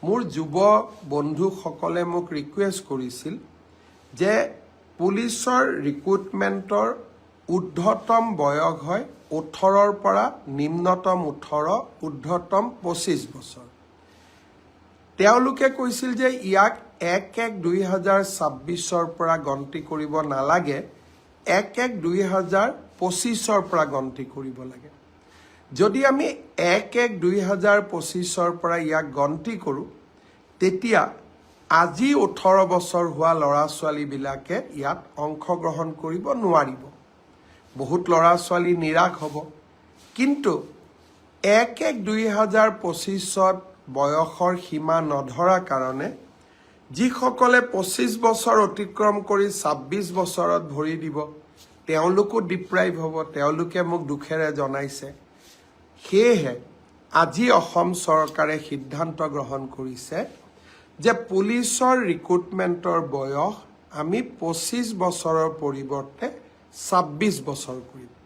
মোৰ যুৱ বন্ধুসকলে মোক ৰিকুৱেষ্ট কৰিছিল যে পুলিচৰ ৰিক্ৰুটমেণ্টৰ ঊৰ্ধ্বতম বয়স হয় 18ৰ পৰা নিম্নতম 18, ঊৰ্ধ্বতম 25 বছৰ। তেওঁলোকে কৈছিল যে ইয়াক 1-1-2026ৰ পৰা গন্তি কৰিব নালাগে, 1-1-2025ৰ পৰা গন্তি কৰিব লাগে। যদি আমি 1-1-2025ৰ পৰা ইয়াক গন্তি কৰোঁ, তেতিয়া আজি 18 বছৰ হোৱা ল'ৰা ছোৱালীবিলাকে ইয়াত অংশগ্ৰহণ কৰিব নোৱাৰিব। বহুত ল'ৰা ছোৱালী নিৰাশ হ'ব। কিন্তু 1-1-2025ত বয়সৰ সীমা নধৰা কাৰণে যিসকলে 25 বছৰ অতিক্ৰম কৰি 26 বছৰত ভৰি দিব, তেওঁলোকো ডিপ্ৰাইভ হ'ব। তেওঁলোকে মোক দুখেৰে জনাইছে। সেয়েহে আজি অসম চৰকাৰে সিদ্ধান্ত গ্ৰহণ কৰিছে যে পুলিচৰ ৰিক্ৰুটমেণ্টৰ বয়স আমি 25 বছৰৰ পৰিৱৰ্তে 26 বছৰ কৰিম।